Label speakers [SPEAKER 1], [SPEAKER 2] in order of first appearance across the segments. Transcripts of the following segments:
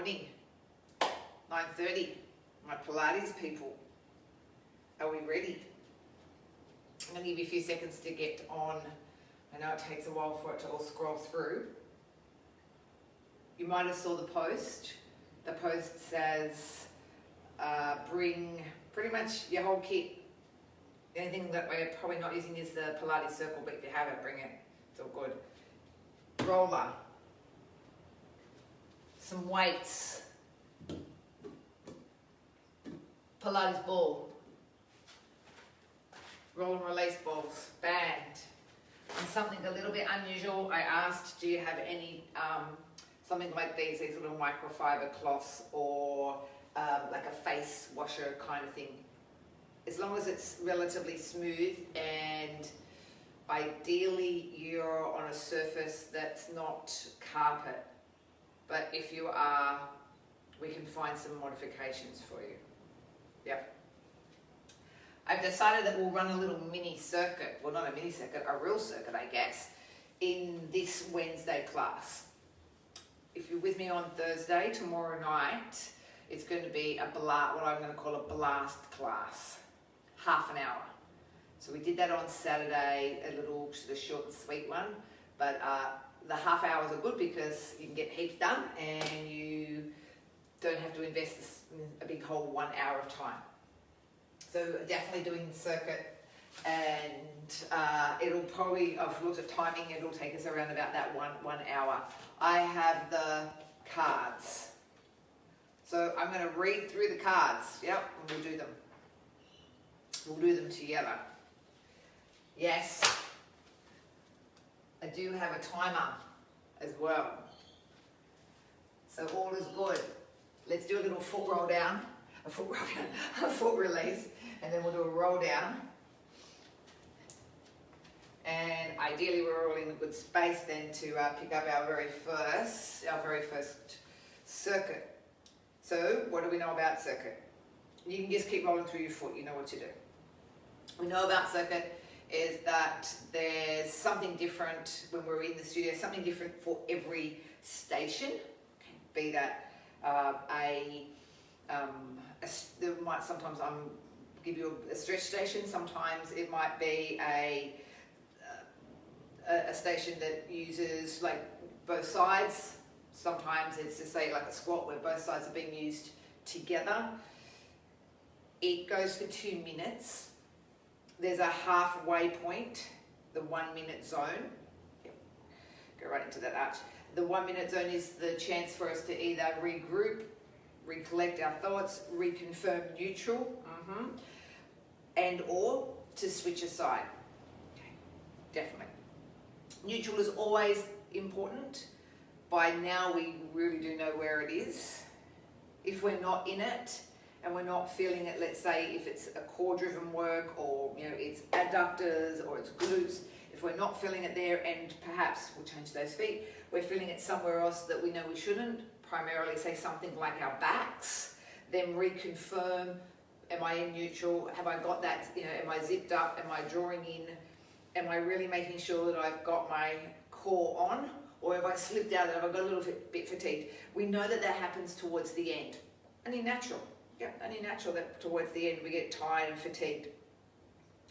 [SPEAKER 1] morning, 9:30. My Pilates people, are we ready? I'm going to give you a few seconds to get on. I know it takes a while for it to all scroll through. You might have saw the post. The post says, bring pretty much your whole kit. The only thing that we're probably not using is the Pilates circle, but if you have it, bring it. It's all good. Roller. Some weights. Pilates ball. Roll and release balls. Band. And something a little bit unusual, I asked, do you have any, something like these little microfiber cloths or like a face washer kind of thing. As long as it's relatively smooth, and ideally you're on a surface that's not carpet. But if you are, we can find some modifications for you. Yep. I've decided that we'll run a little mini circuit, well not a mini circuit, a real circuit I guess, in this Wednesday class. If you're with me on Thursday, tomorrow night, it's going to be what I'm going to call a blast class, half an hour. So we did that on Saturday, a little sort of short and sweet one, but the half hours are good because you can get heaps done and you don't have to invest a big whole 1 hour of time. So definitely doing the circuit, and it'll probably, I've looked at timing, it'll take us around about that one hour. I have the cards. So I'm going to read through the cards, yep, and we'll do them. We'll do them together. Yes, I do have a timer as well. So all is good. Let's do a little foot roll down, a foot release, and then we'll do a roll down. And ideally we're all in a good space then to pick up our very first circuit. So what do we know about circuit? You can just keep rolling through your foot, you know what to do. We know about circuit is that there's something different when we're in the studio, something different for every station. Be that there might sometimes give you a stretch station. Sometimes it might be a station that uses like both sides. Sometimes it's just say like a squat where both sides are being used together. It goes for 2 minutes. There's a halfway point, the 1 minute zone. Yep. Go right into that arch. The 1 minute zone is the chance for us to either regroup, recollect our thoughts, reconfirm neutral, and or to switch aside. Okay. Definitely. Neutral is always important. By now we really do know where it is. If we're not in it and we're not feeling it, let's say if it's a core driven work or it's adductors or it's glutes, if we're not feeling it there and perhaps we'll change those feet, we're feeling it somewhere else that we know we shouldn't, primarily say something like our backs, then reconfirm, am I in neutral, have I got that, am I zipped up, am I drawing in, am I really making sure that I've got my core on, or have I slipped out and have I got a little bit fatigued? We know that happens towards the end. Only natural. Yeah, only natural that towards the end we get tired and fatigued.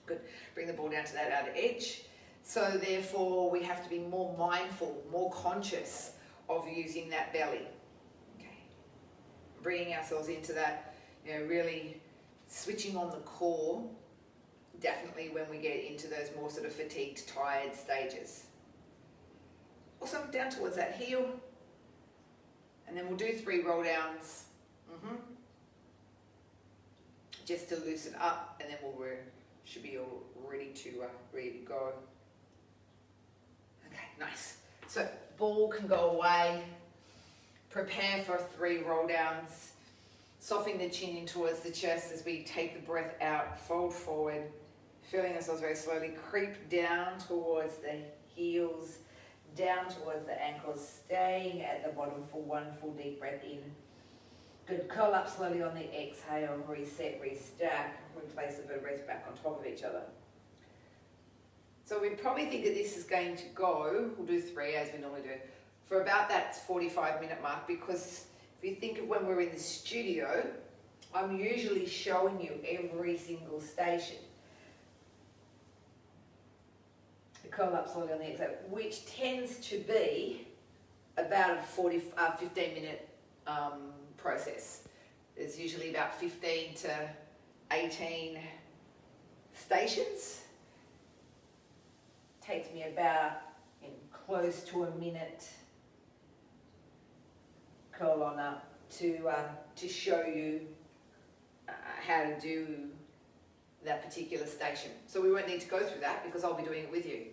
[SPEAKER 1] Good. Bring the ball down to that outer edge. So therefore we have to be more mindful, more conscious of using that belly. Okay. Bringing ourselves into that, really switching on the core, definitely when we get into those more sort of fatigued, tired stages. Also down towards that heel, and then we'll do 3 roll downs, just to loosen up, and then we should be all ready to go. Okay, nice. So ball can go away. Prepare for 3 roll downs. Softening the chin in towards the chest as we take the breath out, fold forward, feeling ourselves very slowly creep down towards the heels, down towards the ankles, staying at the bottom for 1 full deep breath in. Good, curl up slowly on the exhale, reset, restack, replace the vertebrae back on top of each other. So we probably think that this is going to go, we'll do 3 as we normally do, for about that 45-minute mark, because If you think of when we're in the studio, I'm usually showing you every single station. The curl up slowly on the exhale, which tends to be about a 15-minute process. There's usually about 15 to 18 stations. Takes me about close to a minute curl on up to show you how to do that particular station. So we won't need to go through that because I'll be doing it with you.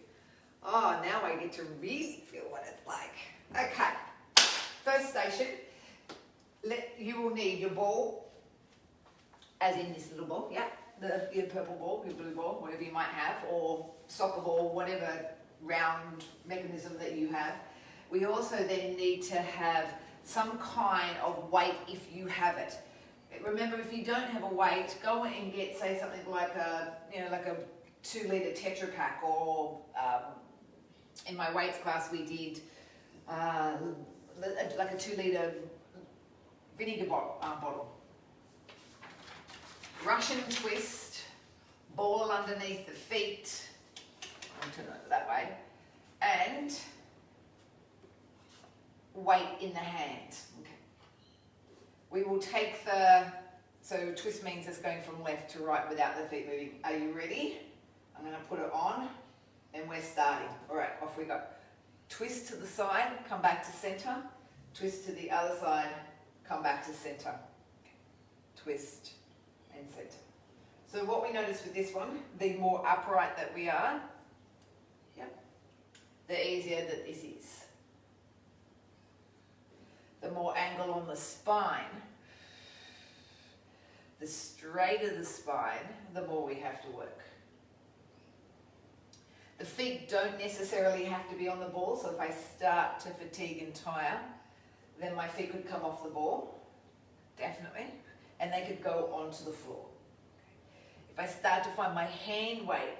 [SPEAKER 1] Oh, now I get to really feel what it's like. Okay, first station, you will need your ball, as in this little ball, yeah, your purple ball, your blue ball, whatever you might have, or soccer ball, whatever round mechanism that you have. We also then need to have some kind of weight if you have it. Remember, if you don't have a weight, go and get, say, something like a 2-litre Tetra Pak, or in my weights class we did like a 2-litre vinegar bottle. Russian twist, ball underneath the feet, I'll turn it that way, and weight in the hand. Okay. We will take so twist means it's going from left to right without the feet moving. Are you ready? I'm going to put it on and we're starting. All right, off we go. Twist to the side, come back to center. Twist to the other side, come back to center. Twist and center. So what we notice with this one, the more upright that we are, the easier that this is. The more angle on the spine, the straighter the spine, the more we have to work. The feet don't necessarily have to be on the ball, so if I start to fatigue and tire, then my feet could come off the ball, definitely, and they could go onto the floor. If I start to find my hand weight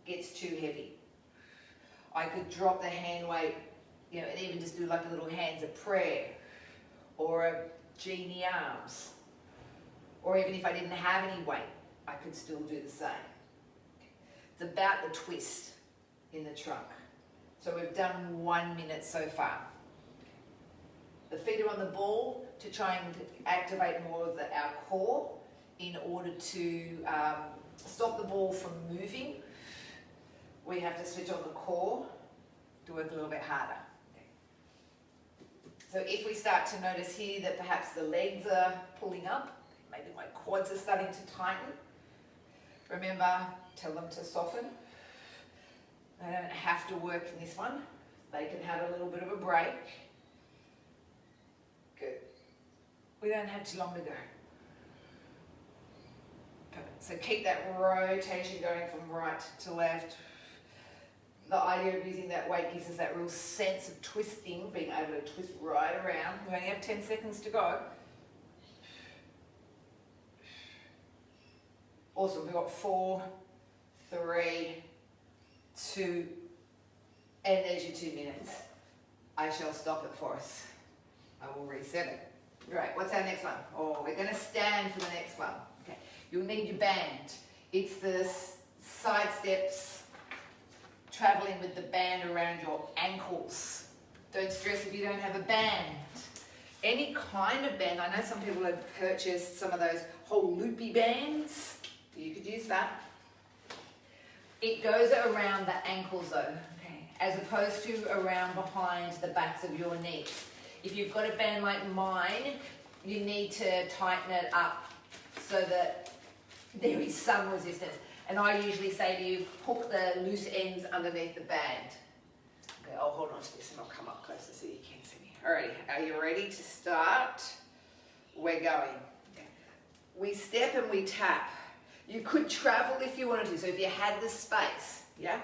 [SPEAKER 1] gets too heavy, I could drop the hand weight, and even just do like a little hands of prayer, or a genie arms, or even if I didn't have any weight, I could still do the same. It's about the twist in the trunk. So we've done 1 minute so far. The feet are on the ball to try and activate more of our core in order to stop the ball from moving. We have to switch on the core to work a little bit harder. So if we start to notice here that perhaps the legs are pulling up, maybe my quads are starting to tighten, remember, tell them to soften. They don't have to work in this one. They can have a little bit of a break. Good. We don't have too long to go. Perfect. So keep that rotation going from right to left. The idea of using that weight gives us that real sense of twisting, being able to twist right around. We only have 10 seconds to go. Awesome, we've got 4, 3, 2, and there's your 2 minutes. I shall stop it for us. I will reset it. Right, what's our next one? Oh, we're going to stand for the next one. Okay, you'll need your band. It's the side steps, traveling with the band around your ankles. Don't stress if you don't have a band. Any kind of band. I know some people have purchased some of those whole loopy bands. You could use that. It goes around the ankles though, okay, as opposed to around behind the backs of your knees. If you've got a band like mine, you need to tighten it up so that there is some resistance. And I usually say to you, hook the loose ends underneath the band. Okay, I'll hold on to this and I'll come up closer so you can see me. Alrighty, are you ready to start? We're going. Okay. We step and we tap. You could travel if you wanted to, so if you had the space, yeah?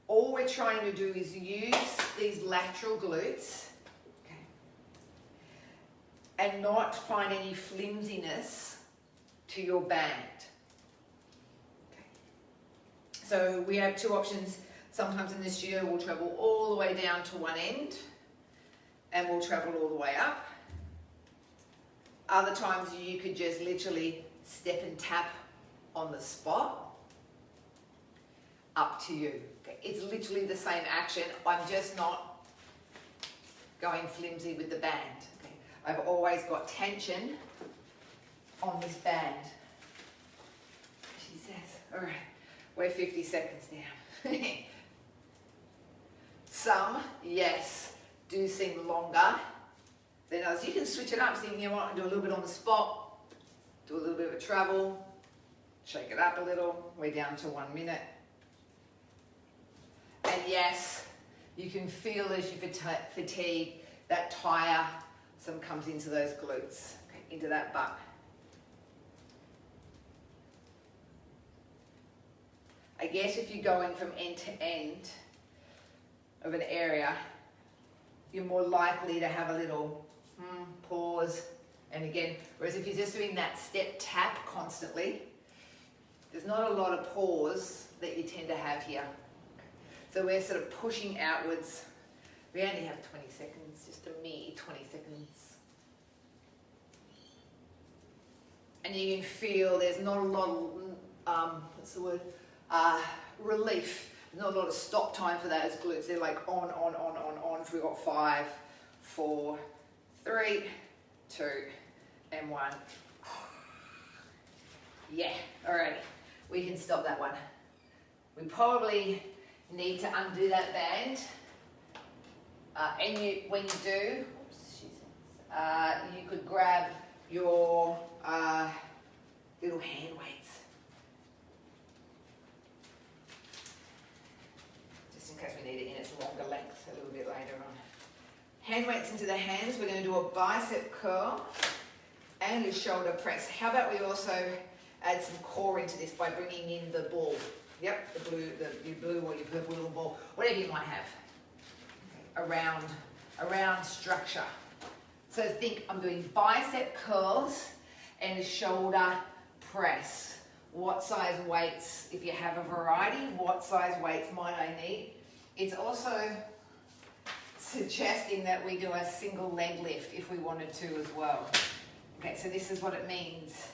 [SPEAKER 1] All we're trying to do is use these lateral glutes, okay, and not find any flimsiness to your band. So we have 2 options. Sometimes in the studio we'll travel all the way down to one end and we'll travel all the way up. Other times you could just literally step and tap on the spot. Up to you. Okay. It's literally the same action. I'm just not going flimsy with the band. Okay. I've always got tension on this band. She says, all right, we're 50 seconds now. Some, yes, do seem longer than others. You can switch it up, so you want to do a little bit on the spot, do a little bit of a travel, shake it up a little. We're down to 1 minute. And yes, you can feel as you fatigue, that tiresome comes into those glutes, okay, into that butt. I guess if you're going from end to end of an area, you're more likely to have a little pause. And again, whereas if you're just doing that step tap constantly, there's not a lot of pause that you tend to have here. So we're sort of pushing outwards. We only have 20 seconds, just a mere 20 seconds. And you can feel there's not a lot of, what's the word? Relief. Not a lot of stop time for those glutes. They're like on. So we've got 5, 4, 3, 2, and 1. Yeah, alrighty. We can stop that one. We probably need to undo that band. And when you do, you could grab your little hand weights. Just in case we need it in its longer length a little bit later on. Hand weights into the hands. We're going to do a bicep curl and a shoulder press. How about we also add some core into this by bringing in the ball. Yep, your blue or your purple little ball, whatever you might have. Okay. Around structure. So think I'm doing bicep curls and a shoulder press. What size weights, if you have a variety, what size weights might I need? It's also suggesting that we do a single leg lift if we wanted to as well. Okay, so this is what it means.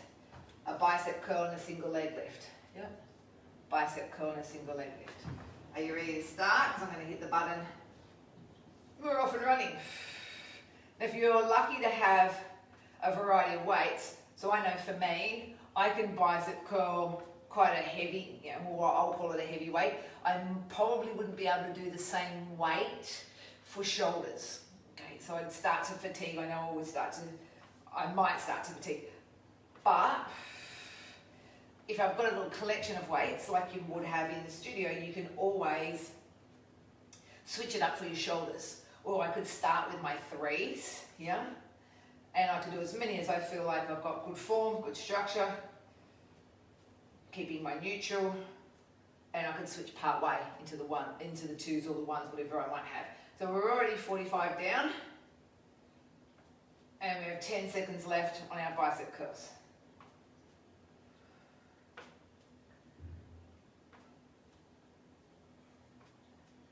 [SPEAKER 1] A bicep curl and a single leg lift. Yep. Bicep curl and a single leg lift. Are you ready to start? Because I'm going to hit the button. We're off and running. If you're lucky to have a variety of weights, so I know for me, I can bicep curl quite a heavy, or I'll call it a heavy weight. I probably wouldn't be able to do the same weight for shoulders. Okay, so I'd start to fatigue. I know I might start to fatigue. But if I've got a little collection of weights like you would have in the studio, you can always switch it up for your shoulders. Or I could start with my 3s, yeah? And I could do as many as I feel like I've got good form, good structure, keeping my neutral, and I can switch part way into the 2s or the 1s, whatever I might have. So we're already 45 down, and we have 10 seconds left on our bicep curls.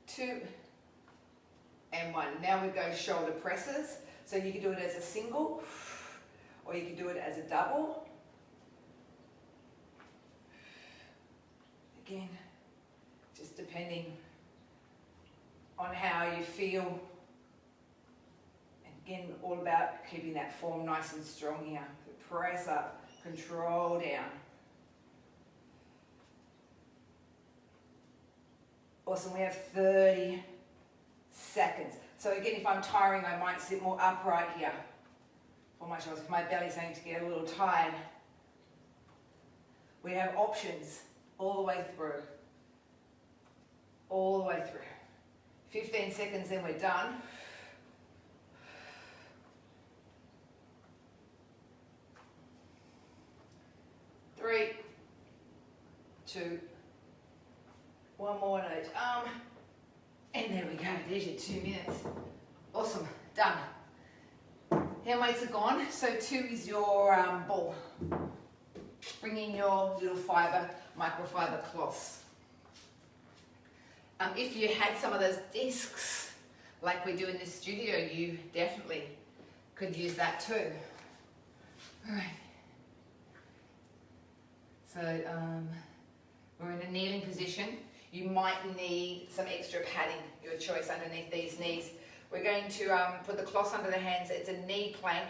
[SPEAKER 1] 2, and 1. Now we go shoulder presses. So you can do it as a single, or you can do it as a double. Again, just depending on how you feel. And again, all about keeping that form nice and strong here. So press up, control down. Awesome, we have 30 seconds. So again, if I'm tiring, I might sit more upright here for my shoulders. If my belly's starting to get a little tired, we have options all the way through. All the way through. 15 seconds, then we're done. Three, 2, 1 more on each arm. And there we go, there's your 2 minutes. Awesome, done. Hand weights are gone, so 2 is your ball. Bring in your little microfiber cloths. If you had some of those discs, like we do in the studio, you definitely could use that too. All right. So we're in a kneeling position. You might need some extra padding, your choice, underneath these knees. We're going to put the cloths under the hands. It's a knee plank,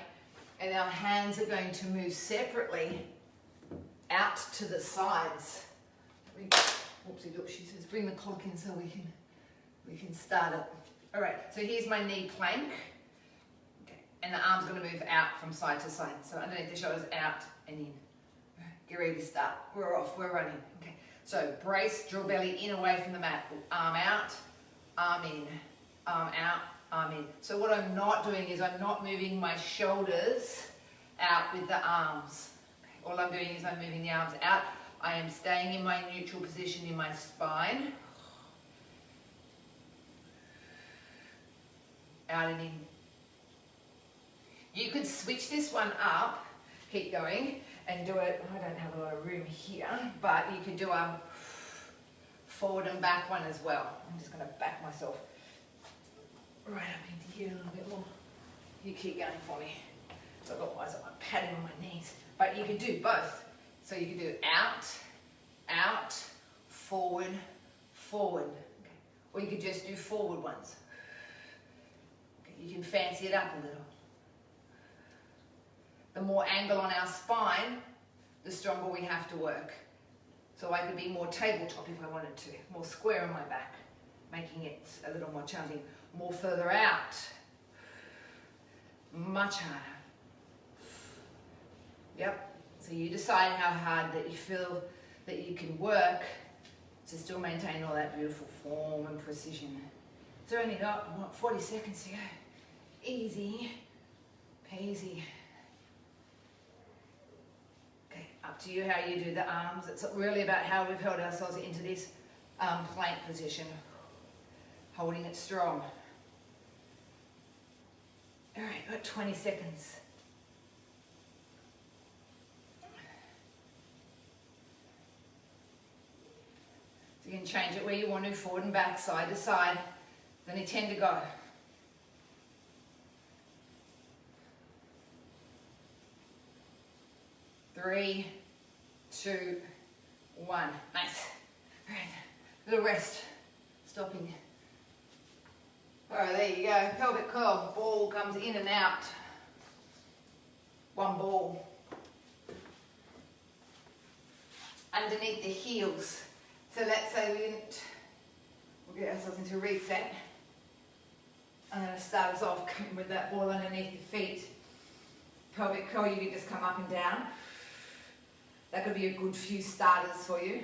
[SPEAKER 1] and our hands are going to move separately out to the sides. Whoopsie look, she says, bring the clock in so we can start it. All right, so here's my knee plank. Okay, and the arm's going to move out from side to side. So underneath the shoulders, out and in. All right, get ready to start. We're off, we're running. Okay, so brace, draw belly in away from the mat. Arm out, arm in, arm out, arm in. So what I'm not doing is I'm not moving my shoulders out with the arms. Okay, all I'm doing is I'm moving the arms out. I am staying in my neutral position in my spine. Out and in. You could switch this one up, keep going, and do it. I don't have a lot of room here, but you could do a forward and back one as well. I'm just going to back myself right up into here a little bit more. You keep going for me. Otherwise I'm padding on my knees. But you could do both. So you could do out, out, forward, forward. Okay. Or you could just do forward ones. You can fancy it up a little. The more angle on our spine, the stronger we have to work. So I could be more tabletop if I wanted to, more square on my back, making it a little more challenging. More further out, much harder. Yep, so you decide how hard that you feel that you can work to still maintain all that beautiful form and precision. So only got, what, 40 seconds to go. Easy peasy. Okay, up to you how you do the arms. It's really about how we've held ourselves into this plank position, holding it strong. All right, got 20 seconds. So you can change it where you want to, forward and back, side to side. Then you tend to go. 3, 2, 1. Nice. All right, little rest. Stopping. All right, there you go. Pelvic curl. Ball comes in and out. One ball. Underneath the heels. So let's say we'll get ourselves into a reset. I'm going to start us off with that ball underneath the feet. Pelvic curl, you can just come up and down. That could be a good few starters for you.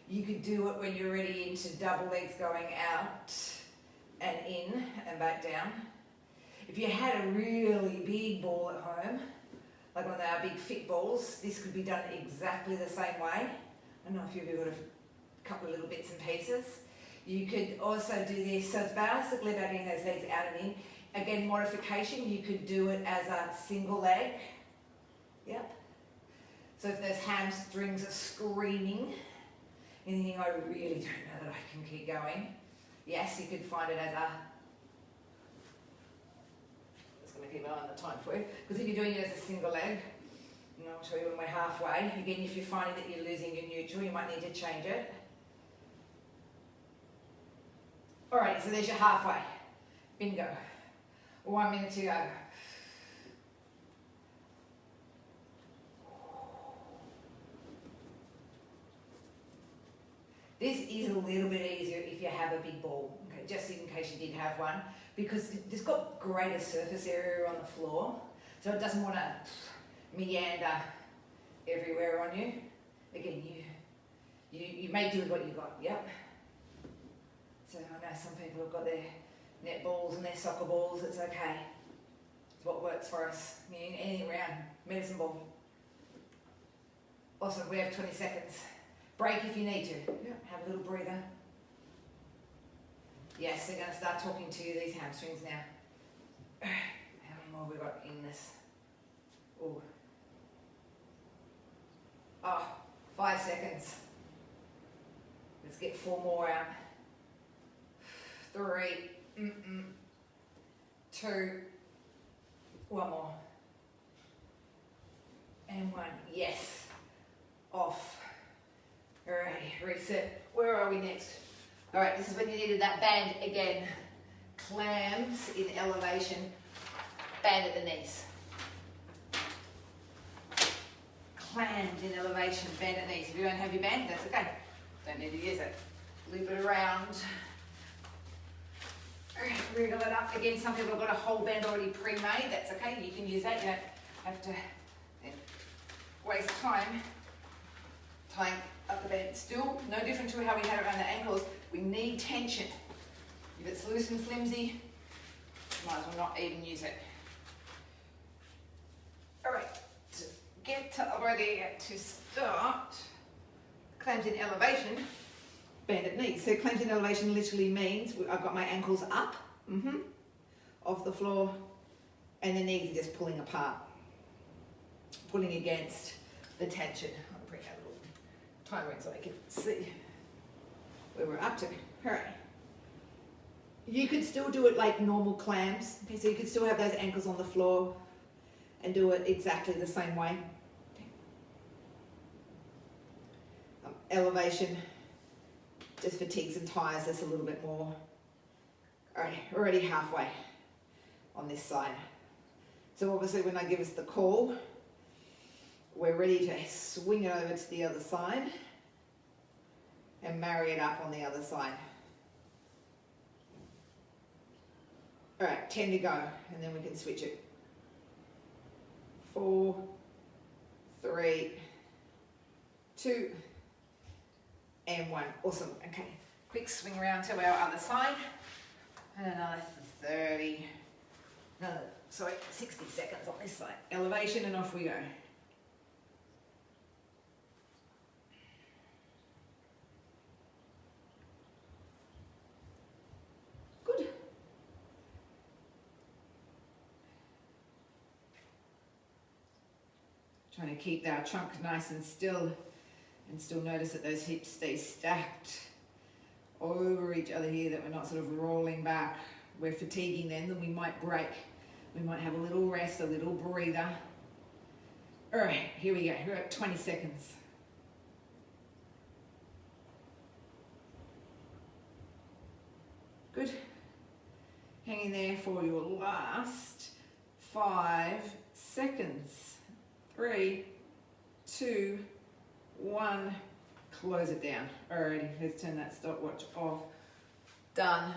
[SPEAKER 1] You could do it when you're already into double legs going out and in and back down. If you had a really big ball at home, like one of our big fit balls, this could be done exactly the same way. I don't know if you've got a couple of little bits and pieces. You could also do this, so it's basically about getting those legs out and in. Again, modification, you could do it as a single leg. Yep. So if those hamstrings are screaming, and you think, I really don't know that I can keep going, yes, you could find it as a, just going to keep an eye on the time for you, because if you're doing it as a single leg, and I'll show you when we're halfway, again, if you're finding that you're losing your neutral, you might need to change it. Alright, so there's your halfway. Bingo. 1 minute to go. This is a little bit easier if you have a big ball, okay, just in case you did have one, because it's got greater surface area on the floor, so it doesn't want to meander everywhere on you. Again, you make do with what you got, yep. So I know some people have got their net balls and their soccer balls, it's okay. It's what works for us. Anything around, medicine ball. Awesome, we have 20 seconds. Break if you need to. Have a little breather. Yes, they're going to start talking to you, these hamstrings now. How many more have we got in this? Ooh. Oh, 5 seconds. Let's get 4 more out. 3, 2, 1 more. and 1. Yes. Off. All right, reset. Where are we next? All right, this is when you needed that band again. Clams in elevation, band at the knees. Clams in elevation, band at knees. If you don't have your band, that's okay. Don't need to use it. Loop it around. Wriggle it up. Again, some people have got a whole band already pre-made. That's okay. You can use that. You don't have to waste time tying up the band. Still, no different to how we had it around the ankles. We need tension. If it's loose and flimsy, might as well not even use it. All right, to get ready to start, clams in elevation, band at knees. So clams in elevation literally means I've got my ankles up, off the floor, and the knees are just pulling apart, pulling against the tension. I'll bring out a little timer in so I can see where we're up to. All right. You could still do it like normal clams. Okay, so you could still have those ankles on the floor and do it exactly the same way. Elevation just fatigues and tires us a little bit more. All right, we're already halfway on this side. So obviously when I give us the call, we're ready to swing it over to the other side and marry it up on the other side. All right, 10 to go, and then we can switch it. 4, 3, 2, and 1. Awesome. Okay, quick swing around to our other side. And another 60 seconds on this side. Elevation, and off we go. Good. Trying to keep our trunk nice and still notice that those hips stay stacked over each other here, that we're not sort of rolling back. We're fatiguing then we might break. We might have a little rest, a little breather. All right, here we go. We're at 20 seconds. Good. Hang in there for your last 5 seconds. 3, 2, 1. Close it down. Alrighty, let's turn that stopwatch off. Done.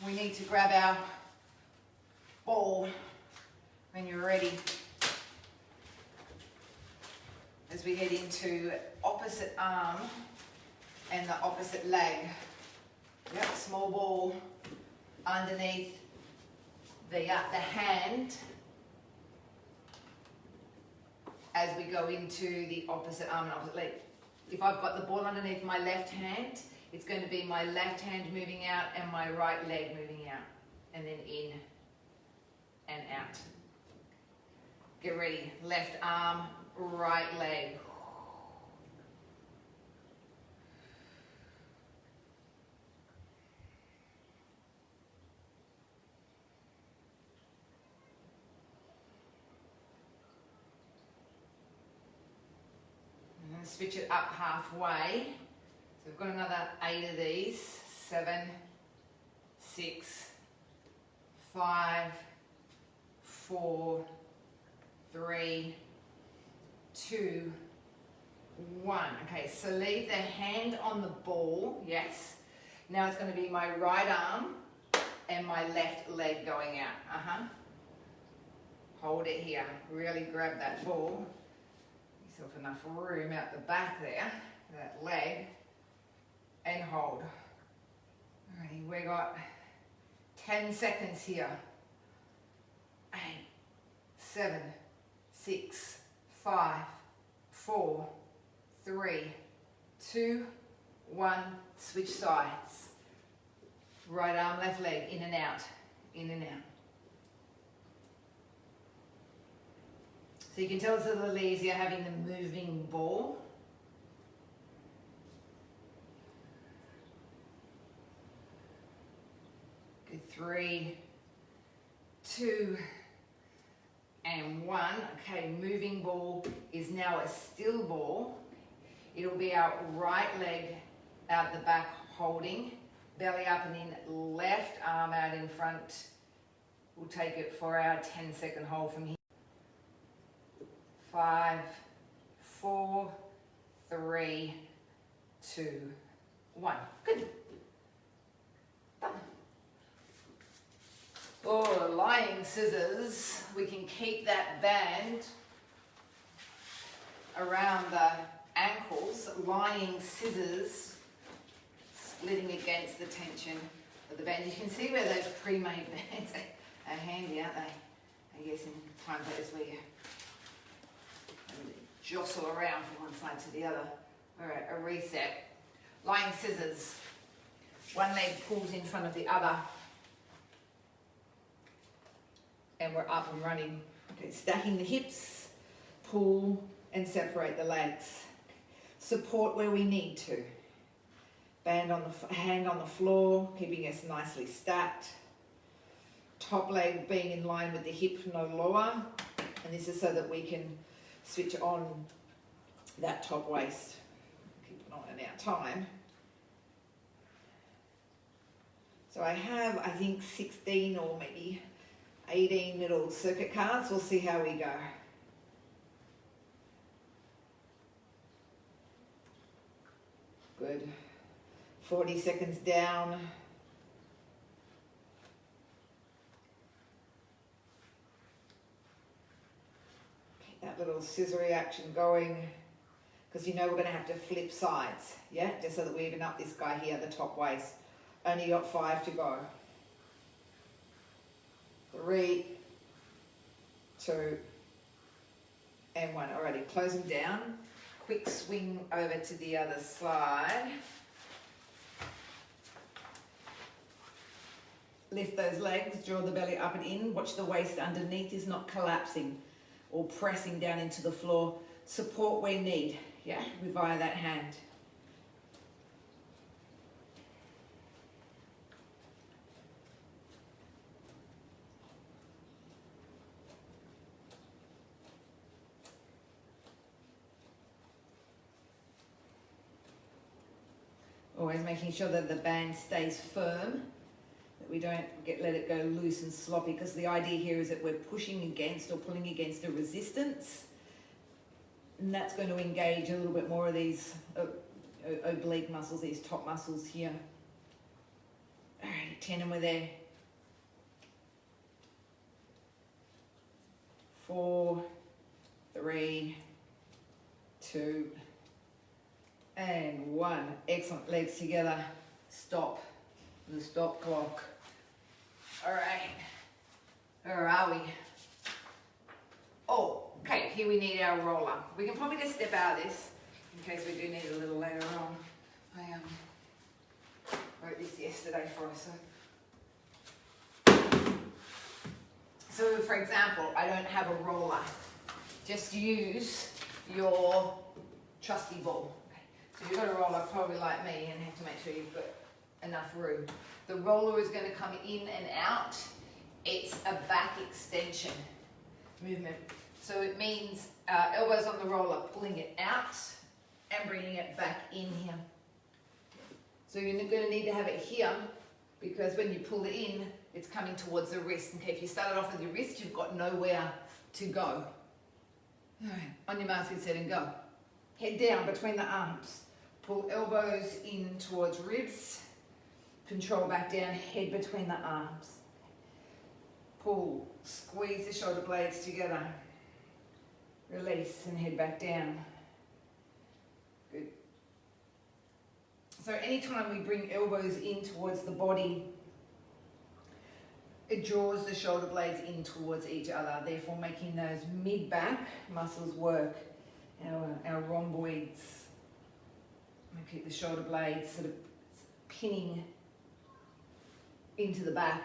[SPEAKER 1] We need to grab our ball when you're ready, as we head into opposite arm and the opposite leg. Yep, small ball underneath the hand as we go into the opposite arm and opposite leg. If I've got the ball underneath my left hand, it's going to be my left hand moving out and my right leg moving out, and then in and out. Get ready. Left arm, right leg. Switch it up halfway. So we've got another 8 of these. 7, 6, 5, 4, 3, 2, 1. Okay, so leave the hand on the ball. Yes. Now it's going to be my right arm and my left leg going out. Hold it here. Really grab that ball. Enough room out the back there, that leg, and hold. Alrighty, we got 10 seconds here. 8, 7, 6, 5, 4, 3, 2, 1. Switch sides. Right arm, left leg, in and out, in and out. So you can tell it's a little easier having the moving ball. Good. 3, 2, and 1. Okay, moving ball is now a still ball. It'll be our right leg out the back holding, belly up and in, left arm out in front. We'll take it for our 10-second hold from here. 5, 4, 3, 2, 1. Good. Done. For lying scissors, we can keep that band around the ankles, lying scissors, splitting against the tension of the band. You can see where those pre-made bands are handy, aren't they? I guess in times like this where you jostle around from one side to the other. All right, a reset. Lying scissors. One leg pulls in front of the other. And we're up and running. Okay, stacking the hips, pull and separate the legs. Support where we need to. Hand on the floor, keeping us nicely stacked. Top leg being in line with the hip, no lower. And this is so that we can switch on that top waist. Keep an eye on our time. So I have, I think, 16 or maybe 18 little circuit cards. We'll see how we go. Good. 40 seconds down. Keep that little scissory action going, because you know we're going to have to flip sides, yeah? Just so that we even up this guy here, the top waist. Only got 5 to go. 3, 2, and 1. Alrighty, close them down. Quick swing over to the other side. Lift those legs, draw the belly up and in. Watch the waist underneath is not collapsing or pressing down into the floor. Support where need, yeah, via that hand. Always making sure that the band stays firm, that we don't let it go loose and sloppy, because the idea here is that we're pushing against or pulling against a resistance, and that's going to engage a little bit more of these oblique muscles, these top muscles here. All right, 10 and we're there. 4, 3, 2, and 1. Excellent. Legs together. Stop. The stop clock. All right. Where are we? Oh, okay. Here we need our roller. We can probably just step out of this in case we do need it a little later on. I wrote this yesterday for us. So for example, I don't have a roller. Just use your trusty ball. So you've got a roller probably like me and have to make sure you've got enough room. The roller is going to come in and out. It's a back extension movement. So it means elbows on the roller, pulling it out and bringing it back in here. So you're going to need to have it here, because when you pull it in, it's coming towards the wrist. Okay, if you started off with your wrist, you've got nowhere to go. All right, on your marks, get set and go. Head down between the arms. Pull elbows in towards ribs. Control back down, head between the arms. Pull, squeeze the shoulder blades together. Release and head back down. Good. So anytime we bring elbows in towards the body, it draws the shoulder blades in towards each other, therefore making those mid-back muscles work, our rhomboids. We keep the shoulder blades sort of pinning into the back.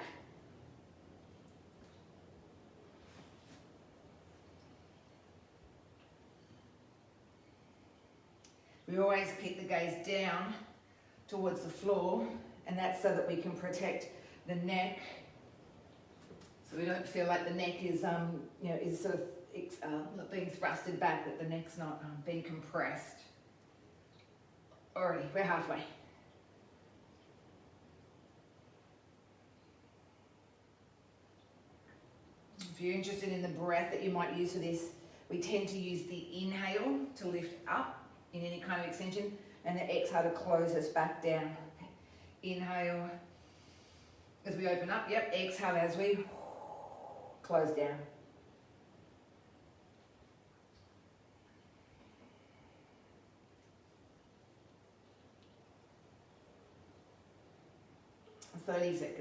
[SPEAKER 1] We always keep the gaze down towards the floor, and that's so that we can protect the neck, So we don't feel like the neck is, is sort of being thrusted back, that the neck's not being compressed. Alrighty, we're halfway. If you're interested in the breath that you might use for this, we tend to use the inhale to lift up in any kind of extension, and the exhale to close us back down. Okay. Inhale as we open up, yep. Exhale as we close down. For 30 seconds.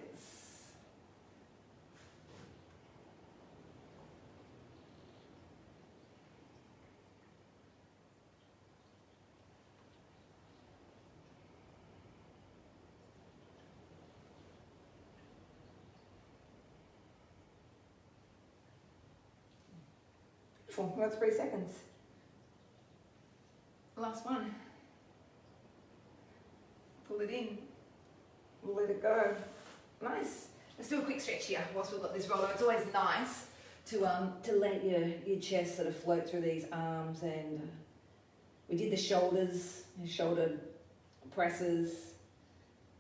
[SPEAKER 1] Beautiful. That's 3 seconds. Last one. Pull it in. We'll let it go. Nice. Let's do a quick stretch here whilst we've got this roller. It's always nice to let your chest sort of float through these arms, and we did the shoulders, shoulder presses.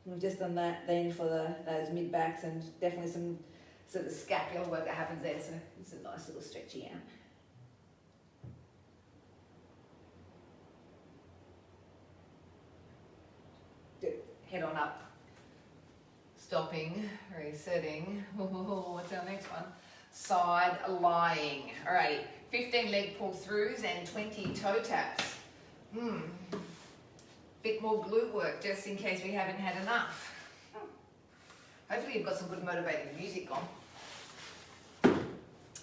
[SPEAKER 1] We've just done that then for those mid backs, and definitely some sort of scapular work that happens there. So it's a nice little stretchy out. Good. Head on up. Stopping, resetting. What's our next one? Side lying. Alrighty, 15 leg pull throughs and 20 toe taps. Bit more glute work just in case we haven't had enough. Hopefully you've got some good motivating music on.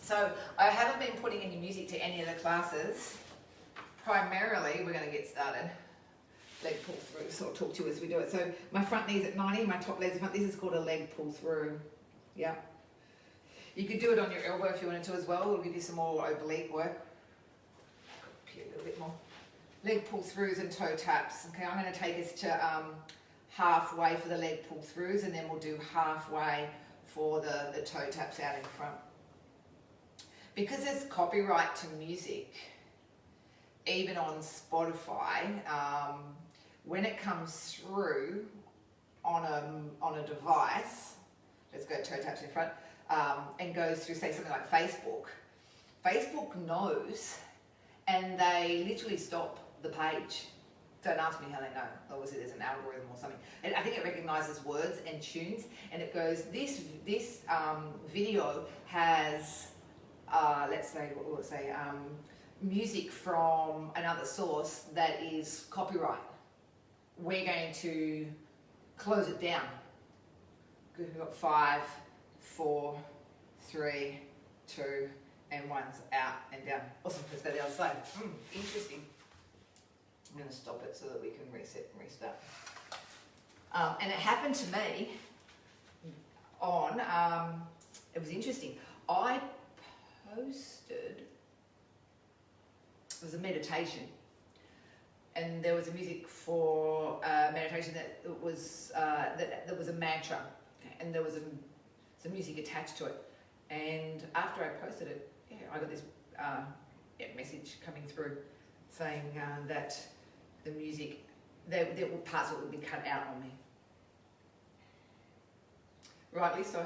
[SPEAKER 1] So I haven't been putting any music to any of the classes. Primarily, we're going to get started. Leg pull through, so I'll talk to you as we do it. So my front knee's at 90, my top leg's at front. This is called a leg pull through. Yeah. You could do it on your elbow if you wanted to as well. We'll give you some more oblique work. A little bit more. Leg pull throughs and toe taps. Okay, I'm going to take us to halfway for the leg pull throughs, and then we'll do halfway for the toe taps out in front. Because there's copyright to music, even on Spotify, when it comes through on a device, let's go toe taps in front, and goes through, say, something like Facebook. Facebook knows, and they literally stop the page. Don't ask me how they know. Obviously, there's an algorithm or something. And I think it recognizes words and tunes, and it goes, this video has, let's say, what will it say? Music from another source that is copyright. We're going to close it down. Good, we've got 5, 4, 3, 2, and 1's out and down. Awesome, let's go the other side. Interesting. I'm going to stop it so that we can reset and restart. And it happened to me on, it was interesting. I posted, it was a meditation, and there was a music for meditation that was that was a mantra, and there was some music attached to it. And after I posted it, I got this message coming through saying that the music, there were parts of it would be cut out on me. Rightly so.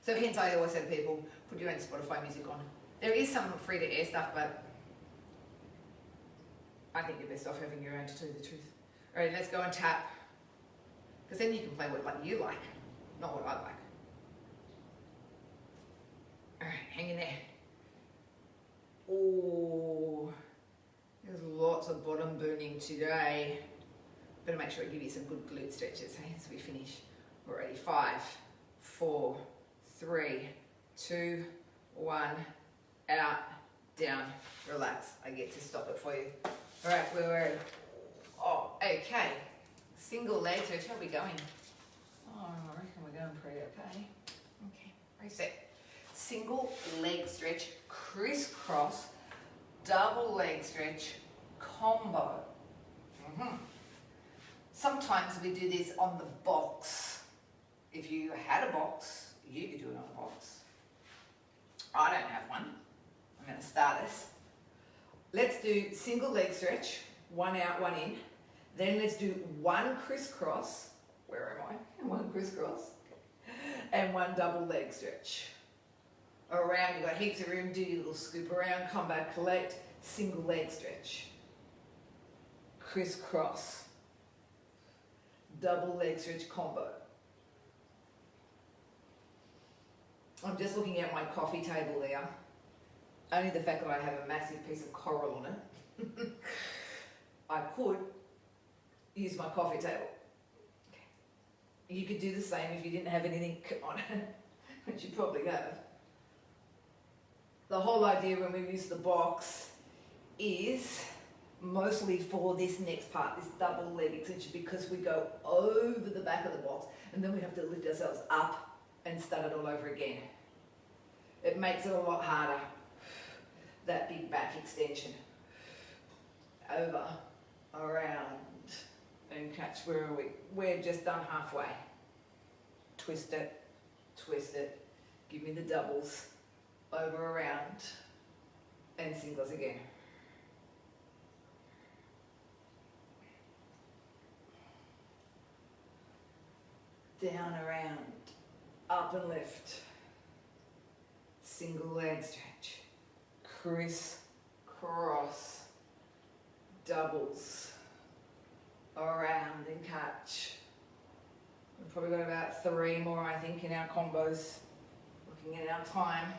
[SPEAKER 1] So hence I always say to people, put your own Spotify music on. There is some free to air stuff, but I think you're best off having your own, to tell you the truth. All right, let's go and tap. Because then you can play what you like, not what I like. All right, hang in there. Oh, there's lots of bottom burning today. Better make sure I give you some good glute stretches as we finish. Alrighty, 5, 4, 3, 2, 1, out, down, relax. I get to stop it for you. All right, we're okay. Single leg stretch. How are we going? Oh, I reckon we're going pretty okay. Okay, reset. Single leg stretch, crisscross, double leg stretch, combo. Sometimes we do this on the box. If you had a box, you could do it on a box. I don't have one. I'm going to start this. Let's do single leg stretch, one out, one in. Then let's do one crisscross. Where am I? One crisscross. And one double leg stretch. Around, you've got heaps of room, do your little scoop around, come back, collect, single leg stretch. Crisscross. Double leg stretch combo. I'm just looking at my coffee table there. Only the fact that I have a massive piece of coral on it. I could use my coffee table. You could do the same if you didn't have anything on it, which you probably have. The whole idea when we use the box is mostly for this next part, this double leg extension, because we go over the back of the box and then we have to lift ourselves up and start it all over again. It makes it a lot harder, that big back extension. Over, around, and catch. Where are we? We're just done halfway. Twist it, give me the doubles, over, around, and singles again. Down, around, up and lift. Single leg stretch. Criss-cross. Doubles. Around and catch. We've probably got about 3 more, I think, in our combos. Looking at our time.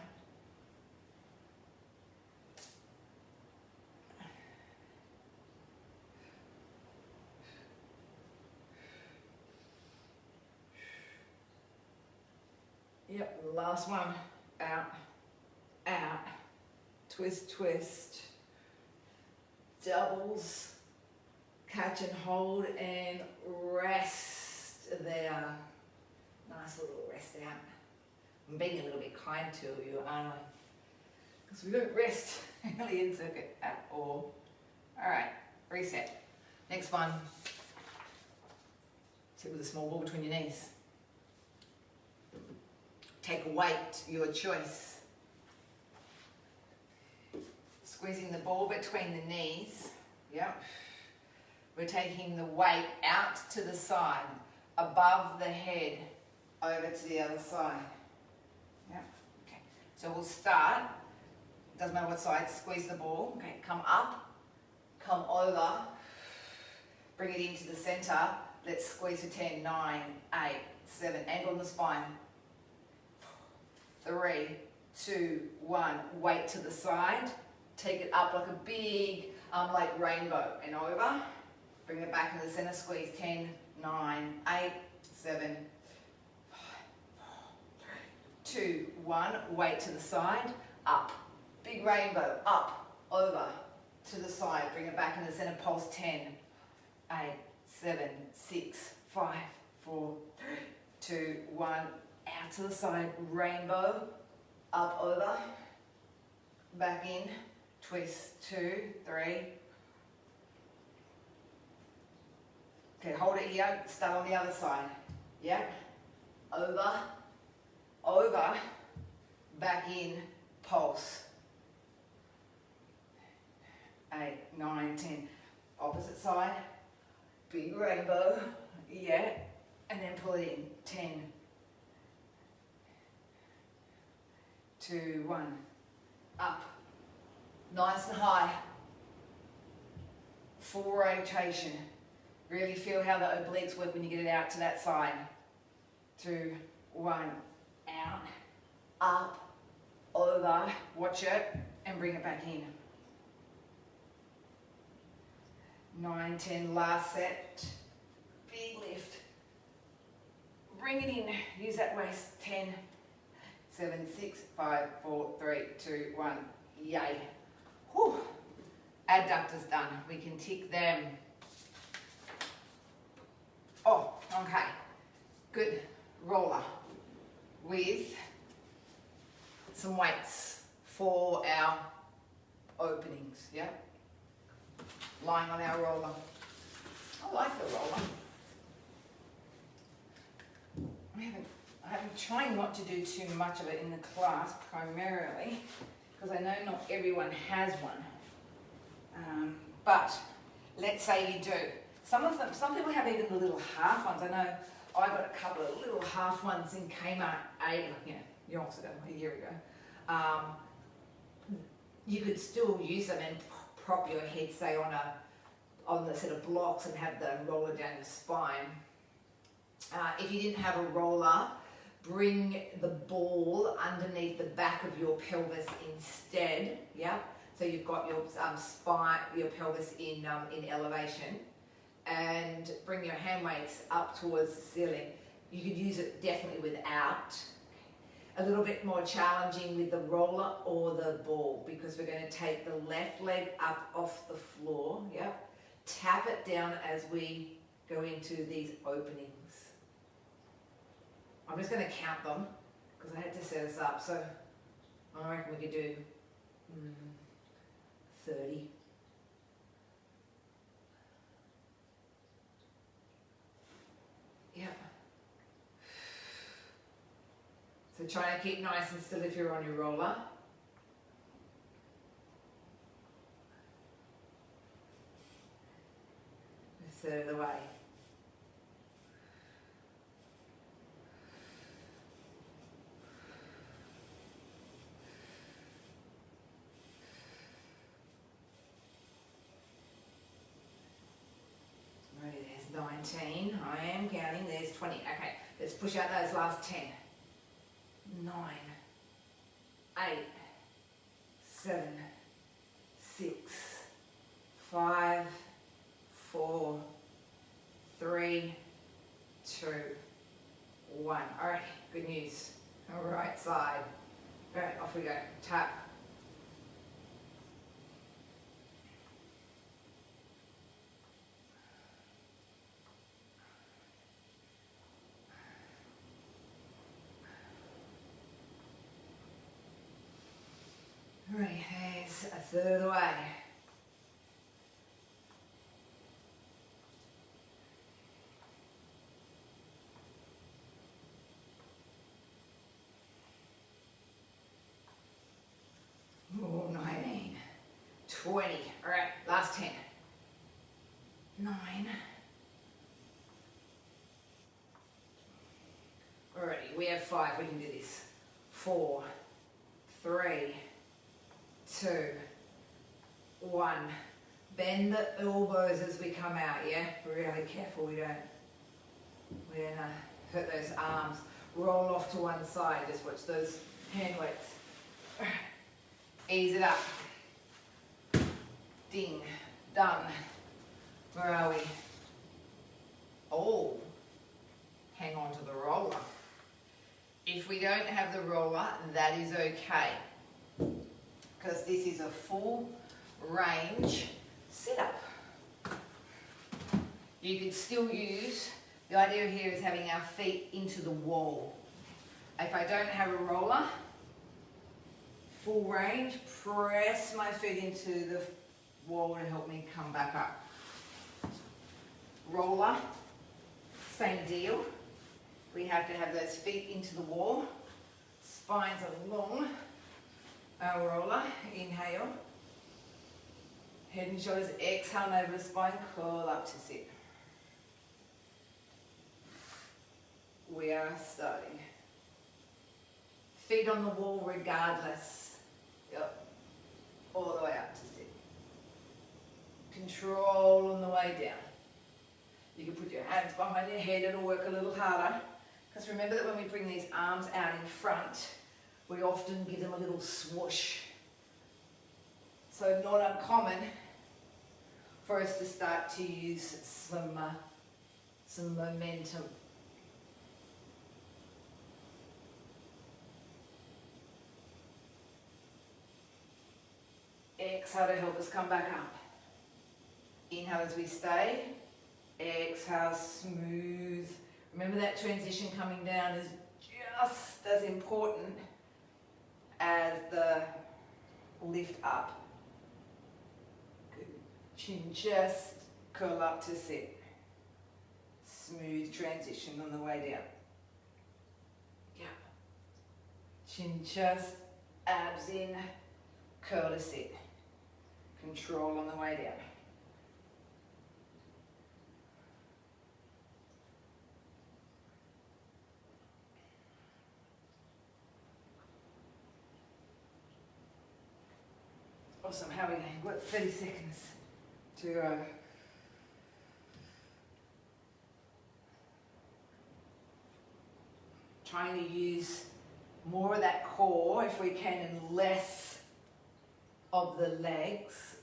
[SPEAKER 1] Yep, last one. Out, out, twist, doubles, catch and hold, and rest there. Nice little rest out. I'm being a little bit kind to you, aren't I? Because we don't rest really in circuit at all. All right, reset. Next one. Sit with a small ball between your knees. Take a weight, your choice. Squeezing the ball between the knees. Yep. We're taking the weight out to the side, above the head, over to the other side. Yep. Okay. So we'll start. Doesn't matter what side. Squeeze the ball. Okay. Come up. Come over. Bring it into the center. Let's squeeze for 10, 9, 8, 7. Angle on the spine. 3, 2, 1. Weight to the side. Take it up like a big, like rainbow, and over. Bring it back into the center. Squeeze 10, 9, 8, 7, 5, 4, 3, 2, 1. Weight to the side. Up. Big rainbow. Up. Over. To the side. Bring it back into the center. Pulse 10, 8, 7, 6, 5, 4, 3, 2, 1. Out to the side, rainbow, up, over, back in, twist, 2, 3. Okay, hold it here, start on the other side. Yeah, over, over, back in, pulse. 8, 9, 10. Opposite side, big rainbow, yeah, and then pull it in, 10, 2, 1, up, nice and high, full rotation. Really feel how the obliques work when you get it out to that side. 2, 1, out, up, over, watch it, and bring it back in. 9, 10, last set, big lift. Bring it in, use that waist, 10, 7, 6, 5, 4, 3, 2, 1, yay. Whew. Adductors done, we can tick them. Oh, okay, good. Roller with some weights for our openings, yeah? Lying on our roller. I like the roller. I'm trying not to do too much of it in the class primarily because I know not everyone has one. But let's say you do. Some people have even the little half ones. I know I got a couple of little half ones in Kmart yonks ago, a year ago. You could still use them and prop your head, say, on the set of blocks and have the roller down your spine. If you didn't have a roller, bring the ball underneath the back of your pelvis instead. Yeah. So you've got your spine, your pelvis in elevation, and bring your hand weights up towards the ceiling. You could use it definitely without. A little bit more challenging with the roller or the ball because we're going to take the left leg up off the floor. Yep. Tap it down as we go into these openings. I'm just going to count them because I had to set us up. So I reckon we could do 30. Yep. So try and keep nice and still if you're on your roller. A third of the way. Right, there's 19. I am counting. There's 20. Okay, let's push out those last 10. 9, 8, 7, 6, 5, 4, 3, 2, 1. All right, good news. All right side. All right, off we go. Tap. Right, there's a third of the way. Oh, 19, 20. All right, last 10. 9. Alrighty, we have 5. We can do this. 4, 3, 2, 1. Bend the elbows as we come out, yeah? Really careful we don't hurt those arms. Roll off to one side, just watch those hand weights. Ease it up. Ding, done. Where are we? Oh, hang on to the roller. If we don't have the roller, that is okay. Because this is a full range sit-up. You can still use, the idea here is having our feet into the wall. If I don't have a roller, full range, press my feet into the wall to help me come back up. Roller, same deal. We have to have those feet into the wall, spines along. Our roller, inhale, head and shoulders, exhale over the spine, curl up to sit. We are starting. Feet on the wall regardless. Yep, all the way up to sit. Control on the way down. You can put your hands behind your head, it'll work a little harder. Because remember that when we bring these arms out in front, we often give them a little swoosh. So not uncommon for us to start to use some momentum. Exhale to help us come back up. Inhale as we stay. Exhale, smooth. Remember that transition coming down is just as important as the lift up. Good. Chin just curl up to sit. Smooth transition on the way down. Chin just, abs in, curl to sit. Control on the way down. Awesome, how are we going? We've got 30 seconds to go. Trying to use more of that core if we can and less of the legs.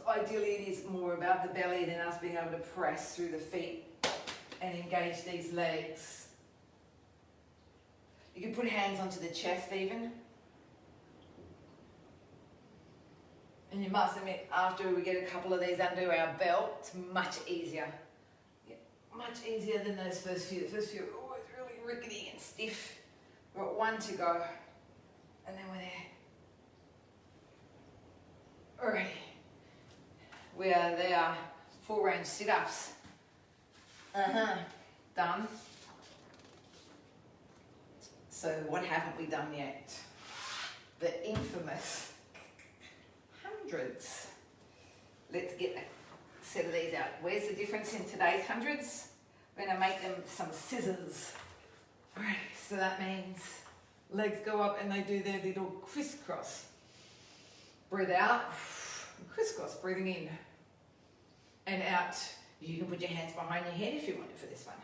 [SPEAKER 1] Ideally it is more about the belly than us being able to press through the feet and engage these legs. You can put hands onto the chest even. And you must admit, after we get a couple of these under our belt, it's much easier. Yeah, much easier than those first few. The first few are always really rickety and stiff. We've got one to go, and then we're there. Alrighty. We are there, full range sit-ups. Done. So what haven't we done yet? The infamous hundreds. Let's get a set of these out. Where's the difference in today's hundreds? We're going to make them some scissors. Alright, so that means legs go up and they do their little crisscross. Breathe out, crisscross, breathing in and out. You can put your hands behind your head if you wanted for this one.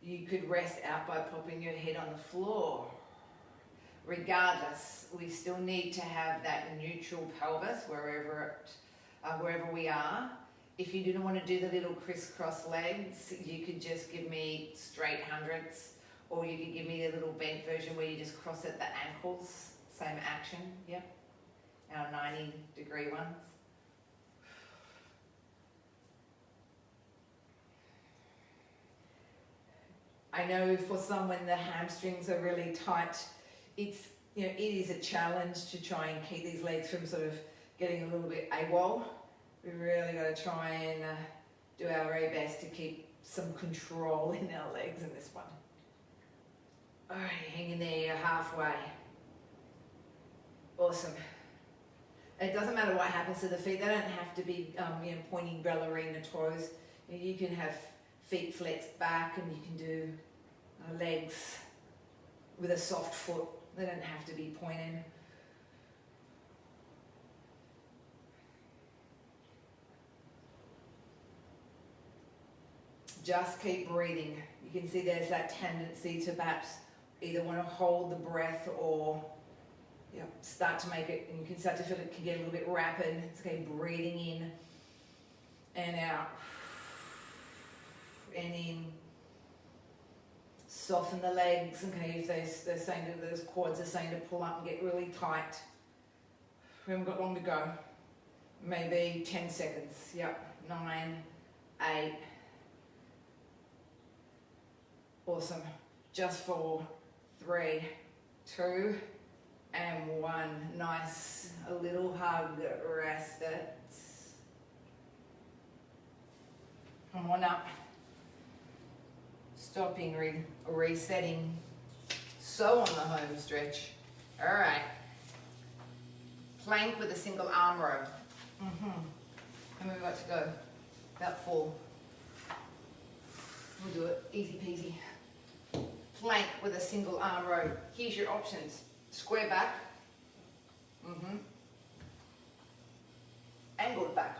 [SPEAKER 1] You could rest out by popping your head on the floor. Regardless, we still need to have that neutral pelvis wherever we are. If you didn't want to do the little crisscross legs, you could just give me straight hundreds, or you could give me a little bent version where you just cross at the ankles. Same action, yep. Our 90-degree ones. I know for some when the hamstrings are really tight, it is a challenge to try and keep these legs from sort of getting a little bit AWOL. We really got to try and do our very best to keep some control in our legs in this one. Alright, hang in there, you're halfway. Awesome. It doesn't matter what happens to the feet. They don't have to be pointing ballerina toes. You can have feet flexed back, and you can do legs with a soft foot. They don't have to be pointed. Just keep breathing. You can see there's that tendency to perhaps either want to hold the breath or start to make it, and you can start to feel it can get a little bit rapid. It's okay, breathing in and out. And in. Soften the legs, okay, if they're saying that those quads are saying to pull up and get really tight. We haven't got long to go. Maybe 10 seconds. Yep. 9, 8. Awesome. Just 4, 3, 2, and 1. Nice. A little hug. Rest it. Come on up. Stopping, resetting. So on the home stretch. All right. Plank with a single arm row. And we've got to go about 4. We'll do it easy peasy. Plank with a single arm row. Here's your options. Square back. Angled back.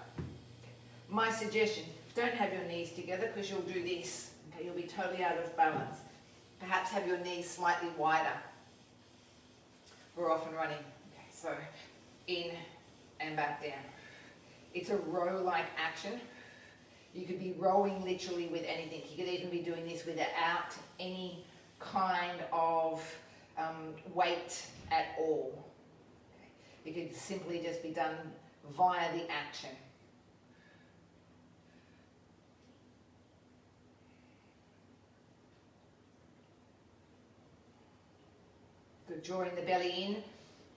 [SPEAKER 1] My suggestion, don't have your knees together because you'll do this. Okay, you'll be totally out of balance. Perhaps have your knees slightly wider. We're off and running. Okay, so in and back down. It's a row-like action. You could be rowing literally with anything. You could even be doing this without any kind of weight at all. Okay. It could simply just be done via the action. Good, drawing the belly in,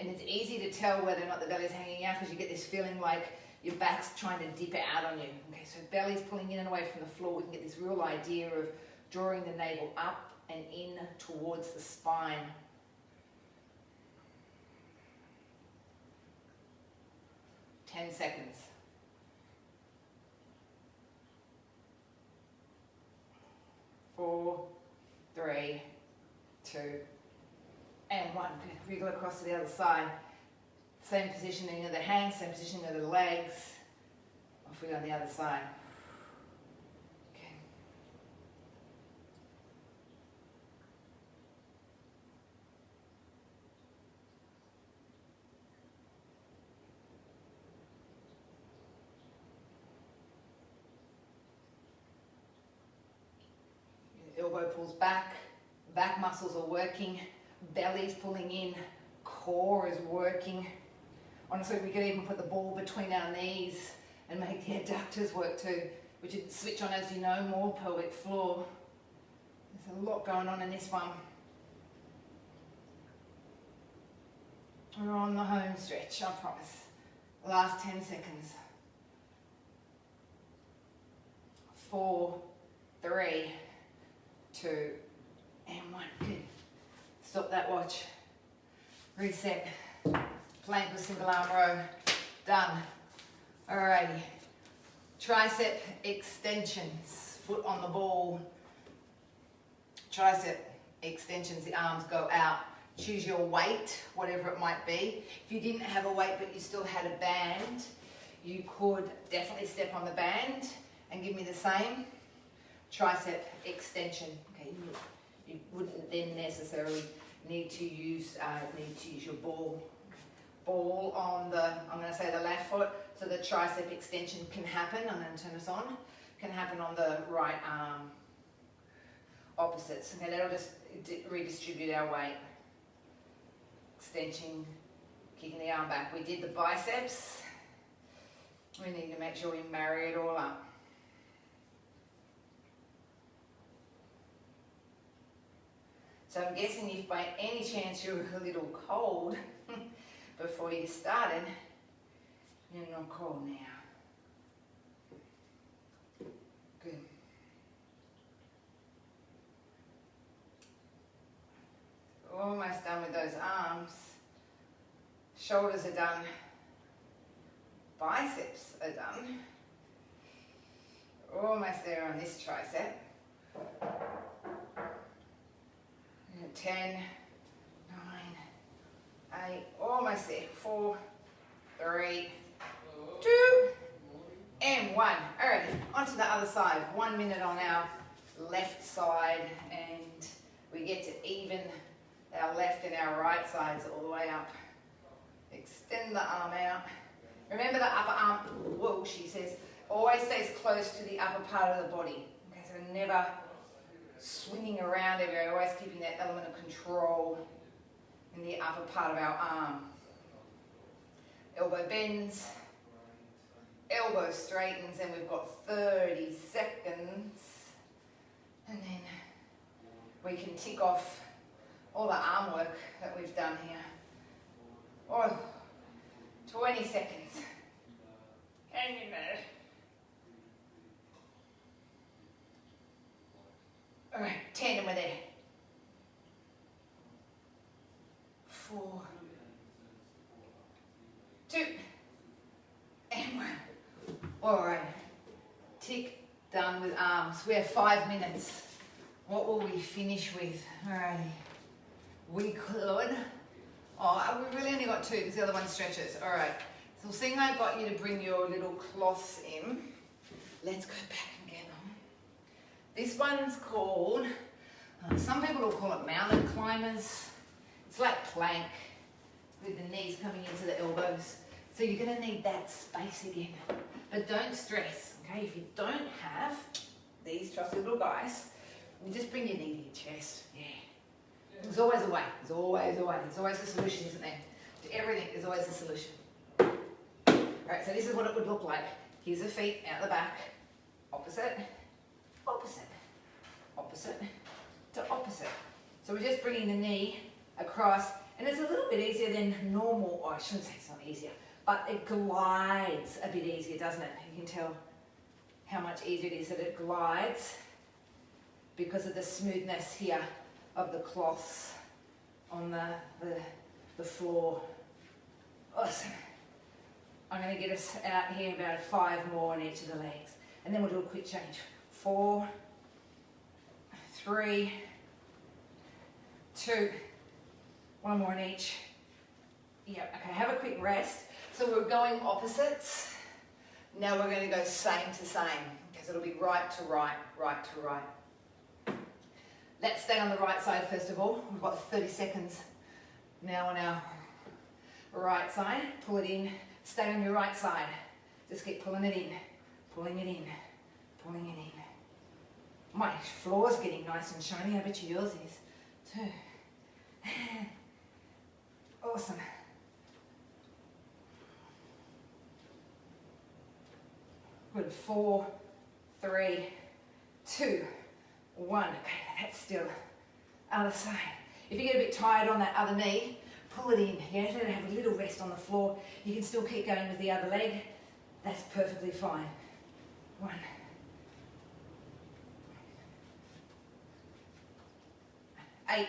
[SPEAKER 1] and it's easy to tell whether or not the belly's hanging out because you get this feeling like your back's trying to dip it out on you. Okay, so belly's pulling in and away from the floor. We can get this real idea of drawing the navel up and in towards the spine. 10 seconds. 4, 3, 2, and 1. Good. Wriggle across to the other side. Same positioning of the hands, same positioning of the legs. Off we go on the other side. Okay. Elbow pulls back, back muscles are working, belly's pulling in, core is working. Honestly, we could even put the ball between our knees and make the adductors work too, which would switch on, as you know, more pelvic floor. There's a lot going on in this one. We're on the home stretch, I promise. Last 10 seconds. 4, 3, 2, and 1. Good. Stop that watch. Reset. Plank with single arm row. Done. Alrighty. Tricep extensions. Foot on the ball. Tricep extensions. The arms go out. Choose your weight, whatever it might be. If you didn't have a weight but you still had a band, you could definitely step on the band and give me the same. Tricep extension. Okay, you wouldn't then necessarily need to use your ball. Ball on the, I'm going to say the left foot, so the tricep extension can happen. I'm going to turn this on. Can happen on the right arm. Opposites. Okay, that'll just redistribute our weight. Extension, kicking the arm back. We did the biceps. We need to make sure we marry it all up. So I'm guessing if by any chance you're a little cold before you started, you're not cold now. Good. Almost done with those arms. Shoulders are done. Biceps are done. Almost there on this tricep. 10, 9, 8, almost there. 4, 3, 2, and 1. All right, onto the other side. 1 minute on our left side, and we get to even our left and our right sides all the way up. Extend the arm out. Remember the upper arm, whoa, she says, always stays close to the upper part of the body. Okay, so never swinging around everywhere, always keeping that element of control in the upper part of our arm. Elbow bends, elbow straightens, and we've got 30 seconds. And then we can tick off all the arm work that we've done here. Oh, 20 seconds. Hang in there. All right, 10 and we're there. 4, 2, and 1. All right, tick, done with arms. We have 5 minutes. What will we finish with? All right, we could, we really only got 2 because the other one stretches. All right, so seeing I got you to bring your little cloths in, let's go back and get them. This one's called, some people will call it mountain climbers. It's like plank with the knees coming into the elbows. So you're going to need that space again. But don't stress, okay? If you don't have these trusty little guys, you just bring your knee to your chest. Yeah. There's always a way. There's always a way. There's always a solution, isn't there? To everything, there's always a solution. All right, so this is what it would look like. Here's the feet out the back. Opposite. Opposite, opposite to opposite. So we're just bringing the knee across, and it's a little bit easier than normal, or I shouldn't say it's not easier, but it glides a bit easier, doesn't it? You can tell how much easier it is that it glides because of the smoothness here of the cloths on the floor. Awesome.
[SPEAKER 2] I'm going to get us out here about 5 more on each of the legs. And then we'll do a quick change. 4, 3, 2, 1 more on each. Yep, okay, have a quick rest.
[SPEAKER 1] So we're going opposites. Now we're going to go same to same, because it'll be right to right, right to right. Let's stay on the right side first of all. We've got 30 seconds now on our right side. Pull it in, stay on your right side. Just keep pulling it in, pulling it in, pulling it in. My floor's getting nice and shiny. I bet you yours is too. Awesome. Good. 4, 3, 2, 1. Okay, that's still. Other side. If you get a bit tired on that other knee, pull it in. Yeah, let it have a little rest on the floor. You can still keep going with the other leg. That's perfectly fine. 1. 8,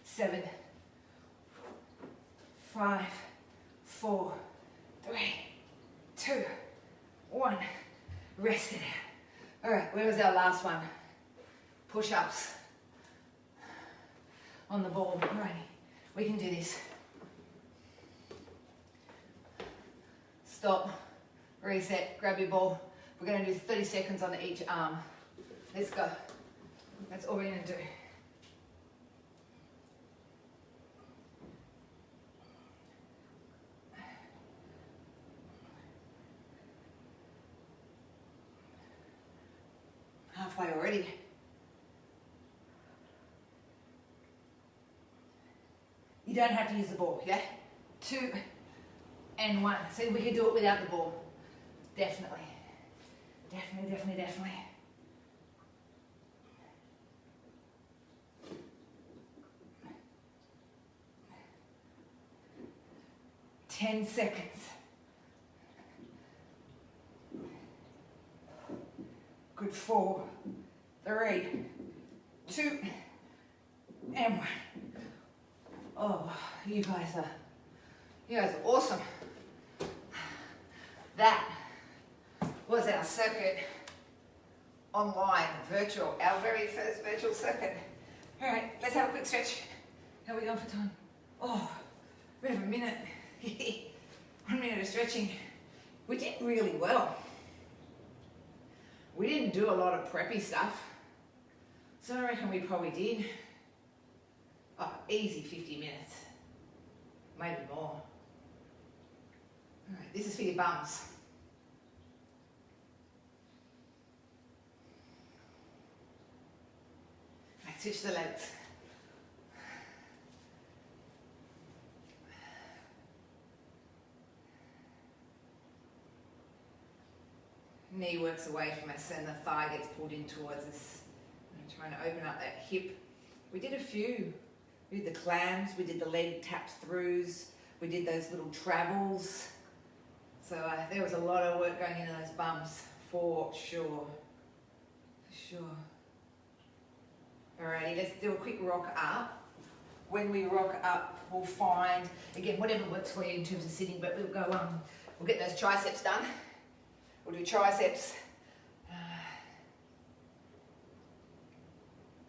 [SPEAKER 1] 7, 5, 4, 3, 2, 1. Rest it out. All right, where was our last one? Push-ups on the ball. Alrighty, we can do this. Stop, reset, grab your ball. We're going to do 30 seconds on each arm. Let's go. That's all we're going to do. Halfway already. You don't have to use the ball, yeah? 2 and 1. See, we can do it without the ball. Definitely. Definitely, definitely, definitely. Ten seconds. Good. 4, 3, 2, and 1. Oh, you guys are awesome. That was our circuit online, virtual, our very first virtual circuit. All right, let's have a quick stretch. How are we going for time? Oh, we have a minute. 1 minute of stretching. We did really well. We didn't do a lot of preppy stuff, so I reckon we probably did easy 50 minutes, maybe more. All right, this is for your bums. Right, switch the legs. Knee works away from us and the thigh gets pulled in towards us. I'm trying to open up that hip. We did a few. We did the clams, we did the leg tap throughs, we did those little travels. So there was a lot of work going into those bums, for sure. For sure. Alrighty, let's do a quick rock up. When we rock up, we'll find, again, whatever works for you in terms of sitting, but we'll go, we'll get those triceps done. We'll do triceps,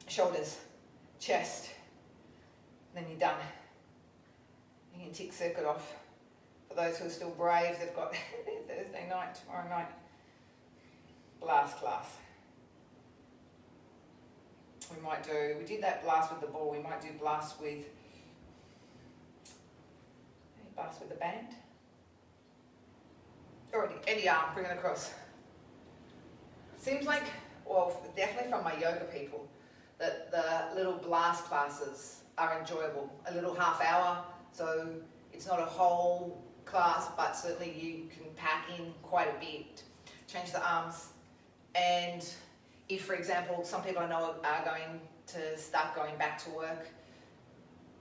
[SPEAKER 1] shoulders, chest, then you're done. You can tick circuit off. For those who are still brave, they've got Thursday night, tomorrow night, blast class. We did that blast with the ball, we might do blast with the band. Alrighty, any arm, bring it across. Seems like, well, definitely from my yoga people, that the little blast classes are enjoyable. A little half hour, so it's not a whole class, but certainly you can pack in quite a bit. Change the arms, and if, for example, some people I know are going to start going back to work,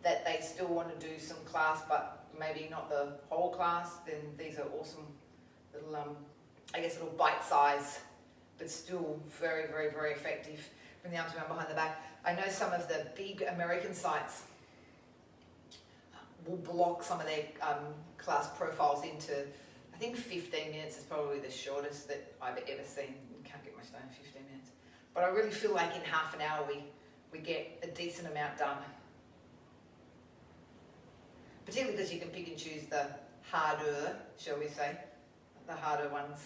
[SPEAKER 1] that they still want to do some class, but maybe not the whole class, then these are awesome little, I guess, little bite size, but still very, very, very effective. Bring the arms around behind the back. I know some of the big American sites will block some of their class profiles into, I think 15 minutes is probably the shortest that I've ever seen. You can't get much done in 15 minutes. But I really feel like in half an hour we get a decent amount done. Particularly because you can pick and choose the harder, shall we say, the harder ones,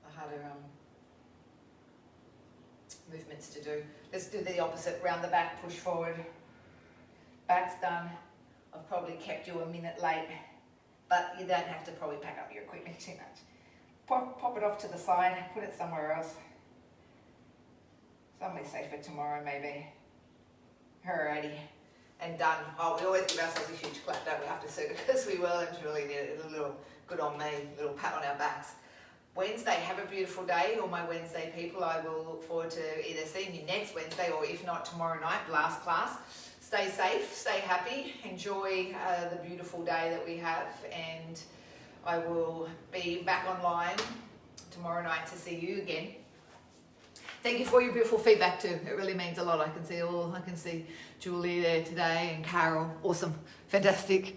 [SPEAKER 1] the harder movements to do. Let's do the opposite, round the back, push forward. Back's done. I've probably kept you a minute late, but you don't have to probably pack up your equipment too much. Pop it off to the side, put it somewhere else. Somewhere safer tomorrow maybe. Alrighty, and done. Oh, we always give ourselves a huge clap, don't we, after Suga, because we well and truly need it. A little good on me, a little pat on our backs. Wednesday, have a beautiful day, all my Wednesday people. I will look forward to either seeing you next Wednesday or if not tomorrow night, last class. Stay safe, stay happy, enjoy the beautiful day that we have, and I will be back online tomorrow night to see you again. Thank you for your beautiful feedback too. It really means a lot. I can see Julie there today and Carol. Awesome, fantastic.